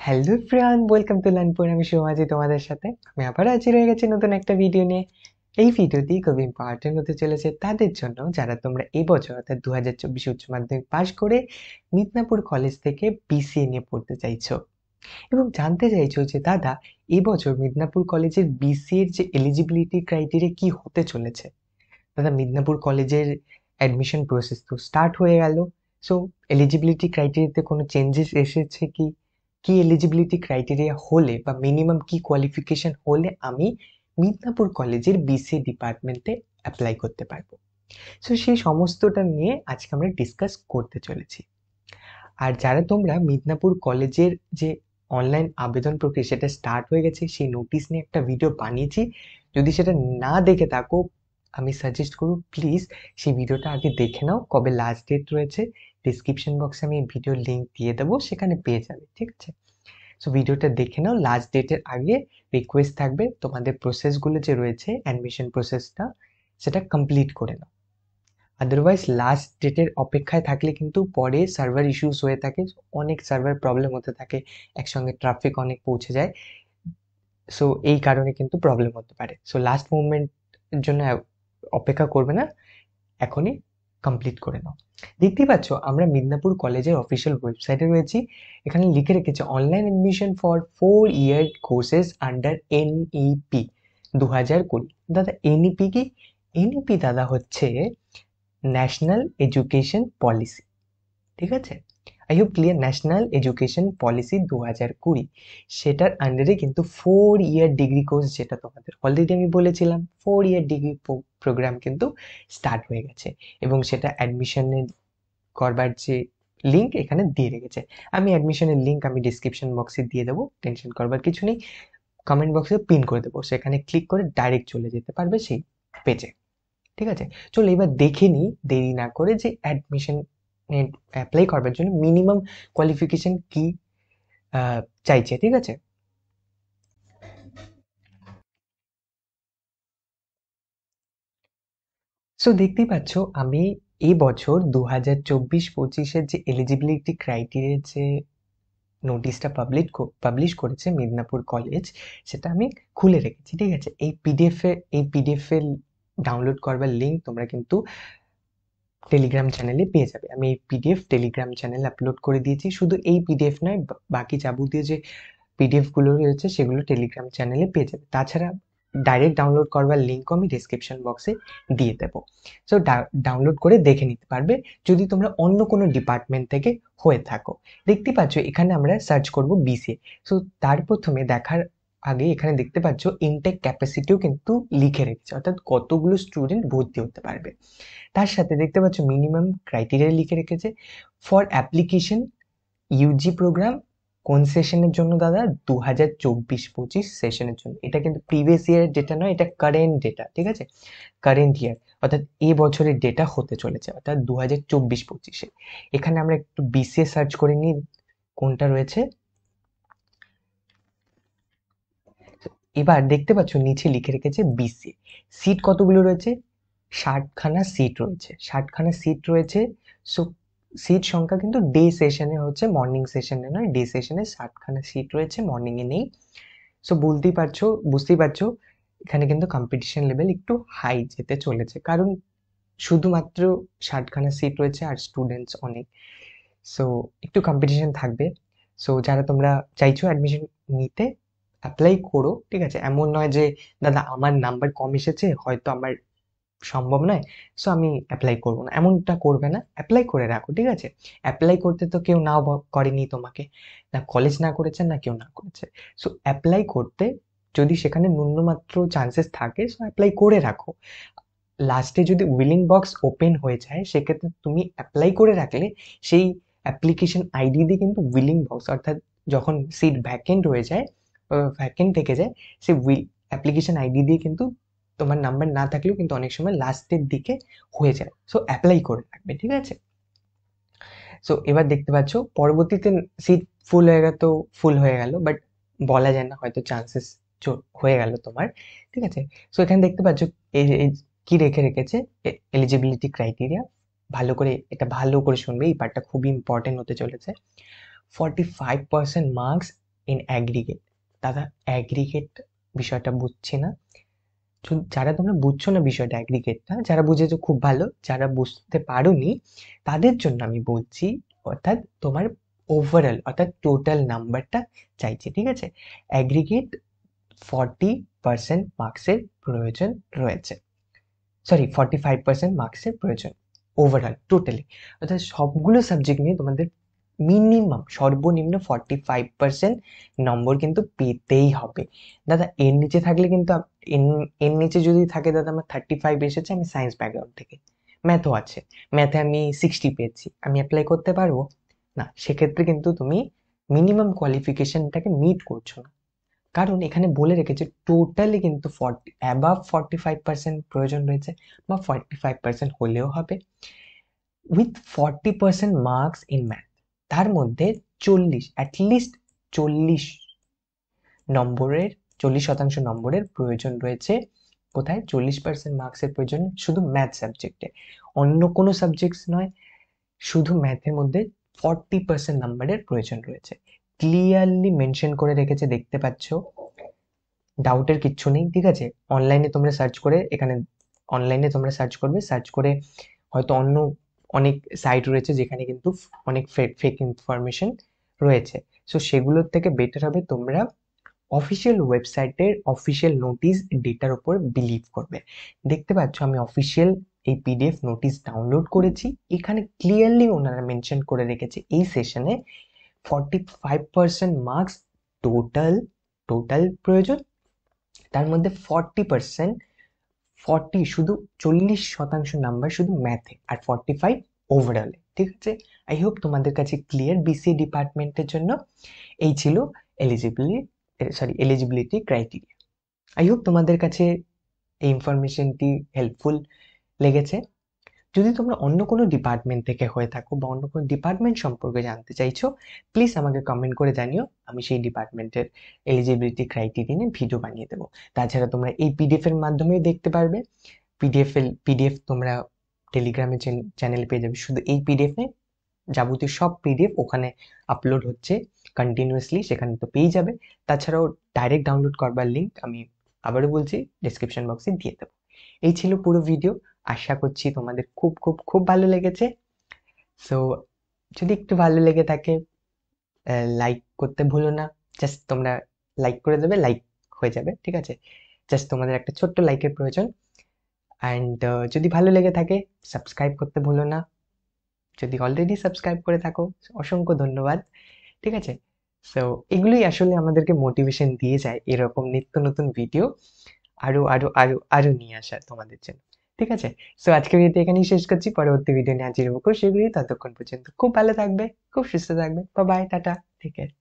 Hello everyone, welcome to Learnpur. আমি শুভ তোমাদের সাথে আমি আবার হাজির হয়ে গেছি নতুন একটা ভিডিও নিয়ে। এই ভিডিওটি খুব ইম্পর্টেন্ট হতে চলেছে তাদের জন্য যারা তোমরা এই বছর অর্থাৎ 2024 উচ্চ মাধ্যমিক পাশ করে মিদনাপুর কলেজ থেকে বিসিএ নিয়ে পড়তে চাইছো এবং জানতে চাইছো যে দাদা এবছর মিদনাপুর কলেজের বিসিএ এর যে এলিজিবিলিটি ক্রাইটেরিয়া কি হতে চলেছে। দাদা মিদনাপুর কলেজের অ্যাডমিশন প্রসেস তো স্টার্ট হয়ে গেল। সো এলিজিবিলিটি ক্রাইটেরিয়াতে কোনো চেঞ্জেস এসেছে কি? কি এলিজিবিলিটি ক্রাইটেরিয়া হলে বা মিনিমাম কি কোয়ালিফিকেশন হলে আমি মিদনাপুর কলেজের বিসিএ ডিপার্টমেন্টে অ্যাপ্লাই করতে পারবো? সো সেই সমস্তটা নিয়ে আজকে আমরা ডিসকাস করতে চলেছি। আর যারা তোমরা মিদনাপুর কলেজের যে অনলাইন আবেদন প্রক্রিয়া সেটা স্টার্ট হয়ে গেছে, সেই নোটিশ নিয়ে একটা ভিডিও বানিয়েছি। যদি সেটা না দেখে থাকো, আমি সাজেস্ট করব প্লিজ সেই ভিডিওটা আগে দেখে নাও। কবে লাস্ট ডেট রয়েছে ডিসক্রিপশন বক্সে আমি ভিডিও লিংক দিয়ে দেবো, সেখানে পেয়ে যাবে, ঠিক আছে? সো ভিডিওটা দেখে নাও। লাস্ট ডেটের আগে রিকোয়েস্ট থাকবে তোমাদের প্রসেসগুলো যে রয়েছে অ্যাডমিশন প্রসেসটা সেটা কমপ্লিট করে নাও। আদারওয়াইজ লাস্ট ডেটের অপেক্ষায় থাকলে কিন্তু পরে সার্ভার ইস্যুস হয়ে থাকে, অনেক সার্ভার প্রবলেম হতে থাকে, একসঙ্গে ট্রাফিক অনেক পৌঁছে যায়। সো এই কারণে কিন্তু প্রবলেম হতে পারে। সো লাস্ট মুভমেন্টের জন্য অপেক্ষা করবে না, এখনই কমপ্লিট করে নাও। দেখতেই পাচ্ছ আমরা মিদনাপুর কলেজের অফিসিয়াল ওয়েবসাইটে রয়েছি। এখানে লিখে রেখেছে online admission for 4 year courses under NEP 2020। দাদা এনইপি কি? এনইপি দাদা হচ্ছে ন্যাশনাল এডুকেশন পলিসি, ঠিক আছে? I hope clear. National education policy 2020, সেটার আন্ডারে কিন্তু 4 ইয়ার ডিগ্রি কোর্স, যেটা তোমাদের অলরেডি আমি বলেছিলাম 4 ইয়ার ডিগ্রি প্রোগ্রাম কিন্তু স্টার্ট হয়ে গেছে এবং সেটা অ্যাডমিশনের করবার যে লিঙ্ক এখানে দিয়ে রেখেছে। আমি অ্যাডমিশনের লিঙ্ক আমি ডিসক্রিপশন বক্সে দিয়ে দেবো, টেনশন করবার কিছু নেই। কমেন্ট বক্সে পিন করে দেবো, সেখানে ক্লিক করে ডাইরেক্ট চলে যেতে পারবে সেই পেজে, ঠিক আছে? চলো এবার দেখে নিই দেরি না করে যে অ্যাডমিশন অ্যাপ্লাই করবার জন্য মিনিমাম কোয়ালিফিকেশন কি চাইছে, ঠিক আছে? সো দেখতেই পাচ্ছ আমি এই বছর 2024-25-এর যে এলিজিবিলিটি ক্রাইটেরিয়া যে নোটিশটা পাবলিশ করেছে মিদনাপুর কলেজ, সেটা আমি খুলে রেখেছি, ঠিক আছে? এই পিডিএফ এর ডাউনলোড করবার লিঙ্ক তোমরা কিন্তু টেলিগ্রাম চ্যানেলে পেয়ে যাবে। আমি এই পিডিএফ টেলিগ্রাম চ্যানেলে আপলোড করে দিয়েছি। শুধু এই পিডিএফ নয়, বাকি যাবতীয় যে পিডিএফ গুলো রয়েছে সেগুলো টেলিগ্রাম চ্যানেলে পেয়ে যাবে। তাছাড়া ডাইরেক্ট ডাউনলোড করবার লিঙ্কও আমি ডিসক্রিপশন বক্সে দিয়ে দেবো। সো ডাউনলোড করে দেখে নিতে পারবে যদি তোমরা অন্য কোনো ডিপার্টমেন্ট থেকে হয়ে থাকো। দেখতে পাচ্ছ এখানে আমরা সার্চ করব বিসিএ। সো তার প্রথমে দেখার আগে এখানে দেখতে পাচ্ছ ইনটেক ক্যাপাসিটিও কিন্তু লিখে রেখেছে, অর্থাৎ কতগুলো স্টুডেন্ট ভর্তি হতে পারবে। তার সাথে দেখতে পাচ্ছ মিনিমাম ক্রাইটেরিয়া লিখে রেখেছে ফর অ্যাপ্লিকেশন ইউজি প্রোগ্রাম। কোন সেশনের জন্য দাদা? 2024-25 সেশনের জন্য। এটা কিন্তু প্রিভিয়াস ইয়ারের ডেটা নয়, এটা কারেন্ট ডেটা, ঠিক আছে? কারেন্ট ইয়ার অর্থাৎ এই বছরের ডেটা হতে চলেছে, অর্থাৎ 2024-25-এ। এখানে আমরা একটু বিসিএ সার্চ করে নিই কোনটা রয়েছে। এবার দেখতে পাচ্ছ নিচে লিখে রেখেছে বিসিএ। সিট কতগুলো রয়েছে? 60খানা সিট রয়েছে, 60খানা সিট রয়েছে। সো সিট সংখ্যা কিন্তু ডে সেশনে হচ্ছে, মর্নিং সেশনে নয়। ডে সেশনে 60খানা সিট রয়েছে, মর্নিং এ নেই। সো বুঝতেই পারছো এখানে কিন্তু কম্পিটিশন লেভেল একটু হাই যেতে চলেছে, কারণ শুধুমাত্র 60খানা সিট রয়েছে আর স্টুডেন্টস অনেক। সো একটু কম্পিটিশন থাকবে। সো যারা তোমরা চাইছো অ্যাডমিশন নিতে, অ্যাপ্লাই করো, ঠিক আছে? এমন নয় যে দাদা আমার নাম্বার কম এসেছে, হয়তো আমার সম্ভব নয়, সো আমি অ্যাপ্লাই করবো না, এমনটা করবে না। অ্যাপ্লাই করে রাখো, ঠিক আছে? অ্যাপ্লাই করতে তো কেউ নাও করেনি তোমাকে, না কলেজ না করেছে না কেউ না করেছে। সো অ্যাপ্লাই করতে যদি সেখানে ন্যূনমাত্র চান্সেস থাকে, সো অ্যাপ্লাই করে রাখো। লাস্টে যদি উইলিং বক্স ওপেন হয়ে যায় সেক্ষেত্রে তুমি অ্যাপ্লাই করে রাখলে সেই অ্যাপ্লিকেশন আইডি দিয়ে কিন্তু উইলিং বক্স, অর্থাৎ যখন সিট ভ্যাকেন্ট হয়ে যায়, ভ্যাকেন্ট থেকে যায়, সেই অ্যাপ্লিকেশন আইডি দিয়ে কিন্তু তোমার নাম্বার না থাকলেও কিন্তু অনেক সময় লাস্টের দিকে হয়ে যায়। সো অ্যাপ্লাই করে রাখবে, ঠিক আছে? সো এবার দেখতে পাচ্ছ পরবর্তীতে সিট ফুল হয়ে গেল তো ফুল হয়ে গেল, বাট বলা যায় না, হয়তো চান্সেস হয়ে গেল তোমার, ঠিক আছে? সো এখানে দেখতে পাচ্ছ কি রেখে রেখেছে এলিজিবিলিটি ক্রাইটেরিয়া। ভালো করে শুনবে, এই পার্টটা খুবই ইম্পর্টেন্ট হতে চলেছে। 45% মার্কস ইন অ্যাগ্রিগেট। দাদা অ্যাগ্রিগেট বিষয়টা বুঝছি না। যারা তোমরা বুঝছো না বিষয়টা অ্যাগ্রিগেটটা, যারা বুঝেছো খুব ভালো, যারা বুঝতে পারোনি তাদের জন্য আমি বলছি, অর্থাৎ তোমার ওভারঅল অর্থাৎ টোটাল নাম্বারটা চাইছি, ঠিক আছে? অ্যাগ্রিগেট 40% মার্কসের প্রয়োজন রয়েছে, সরি 45% মার্কসের প্রয়োজন ওভারঅল টোটালি, অর্থাৎ সবগুলো সাবজেক্ট নিয়ে তোমাদের মিনিমাম সর্বনিম্ন 45% নম্বর কিন্তু পেতেই হবে। দাদা এর নিচে থাকলে কিন্তু এর নিচে যদি থাকে, দাদা আমার 35 এসেছে, আমি সায়েন্স ব্যাকগ্রাউন্ড থেকে, ম্যাথও আছে, ম্যাথে আমি 60 পেয়েছি, আমি অ্যাপ্লাই করতে পারবো না? সেক্ষেত্রে কিন্তু তুমি মিনিমাম কোয়ালিফিকেশনটাকে মিট করছো না, কারণ এখানে বলে রেখেছে টোটালি কিন্তু 45% প্রয়োজন রয়েছে, বা 45% হলেও হবে উইথ 40% মার্কস ইন ম্যাথ। তার মধ্যে 40, অ্যাটলিস্ট 40 নম্বরের 40% নম্বরের প্রয়োজন রয়েছে। কোথায়? 40% মার্কসের প্রয়োজন শুধু ম্যাথ সাবজেক্টে, অন্য কোনো সাবজেক্টস নয়, শুধু ম্যাথের মধ্যে 40% নাম্বারের প্রয়োজন রয়েছে। ক্লিয়ারলি মেনশন করে রেখেছে, দেখতে পাচ্ছ, ডাউটের কিচ্ছু নেই, ঠিক আছে? অনলাইনে তোমরা সার্চ করে, এখানে অনলাইনে তোমরা সার্চ করবে, সার্চ করে হয়তো অন্য অনেক সাইট রয়েছে যেখানে কিন্তু অনেক ফেক ইনফরমেশন রয়েছে, সো সেগুলোর থেকে বেটার হবে তোমরা অফিসিয়াল ওয়েবসাইটের অফিসিয়াল নোটিশ ডেটার উপর বিলিভ করবে। দেখতে পাচ্ছ আমি অফিসিয়াল এই পিডিএফ নোটিশ ডাউনলোড করেছি, এখানে ক্লিয়ারলি ওনারা মেনশন করে রেখেছে এই সেশনে 45% মার্কস টোটাল টোটাল প্রয়োজন, তার মধ্যে 40% শুধু 40% নাম্বার শুধু ম্যাথে, আর 45 ওভারঅলে, ঠিক আছে? আই হোপ তোমাদের কাছে ক্লিয়ার বিসিএ ডিপার্টমেন্টের জন্য এই ছিল এলিজিবিলিটি ক্রাইটেরিয়া। আই হোপ তোমাদের কাছে এই ইনফরমেশনটি হেল্পফুল লেগেছে। যদি তোমরা অন্য কোনো ডিপার্টমেন্ট থেকে হয়ে থাকো বা অন্য কোনো ডিপার্টমেন্ট সম্পর্কে জানতে চাইছো, প্লিজ আমাকে কমেন্ট করে জানিও, আমি সেই ডিপার্টমেন্টের এলিজিবিলিটি ক্রাইটেরিয়া নিয়ে ভিডিও বানিয়ে দেবো। তাছাড়া তোমরা এই পিডিএফ এর মাধ্যমেও দেখতে পারবে, পিডিএফ তোমরা টেলিগ্রামে চ্যানেলে পেয়ে যাবে, শুধু এই পিডিএফ নেই, যাবতীয় সব পিডিএফ ওখানে আপলোড হচ্ছে কন্টিনিউয়াসলি, সেখানে তো পেয়ে যাবে। তাছাড়াও ডাইরেক্ট ডাউনলোড করবার লিঙ্ক আমি আবারও বলছি ডেসক্রিপশন বক্সে দিয়ে দেবো। এই ছিল পুরো ভিডিও, আশা করছি তোমাদের খুব খুব খুব ভালো লেগেছে। সো যদি একটু ভালো লেগে থাকে, লাইক করতে ভুলো না, জাস্ট তোমরা লাইক করে দেবে, লাইক হয়ে যাবে, ঠিক আছে? জাস্ট তোমাদের একটা ছোট্ট লাইকের প্রয়োজন। অ্যান্ড যদি ভালো লেগে থাকে সাবস্ক্রাইব করতে ভুলো না, যদি অলরেডি সাবস্ক্রাইব করে থাকো অসংখ্য ধন্যবাদ, ঠিক আছে? সো এগুলোই আসলে আমাদেরকে মোটিভেশন দিয়ে যায় এরকম নিত্য নতুন ভিডিও আরো আরো আরো আরো নিয়ে আসা তোমাদের জন্য, ঠিক আছে? সো আজকের ভিডিও এখানেই শেষ করছি, পরবর্তী ভিডিও নিয়ে হাজির হবো খুব শীঘ্রই। ততক্ষণ পর্যন্ত খুব ভালো থাকবে, খুব সুস্থ থাকবে, বাই বাই, টাটা, ঠিক আছে।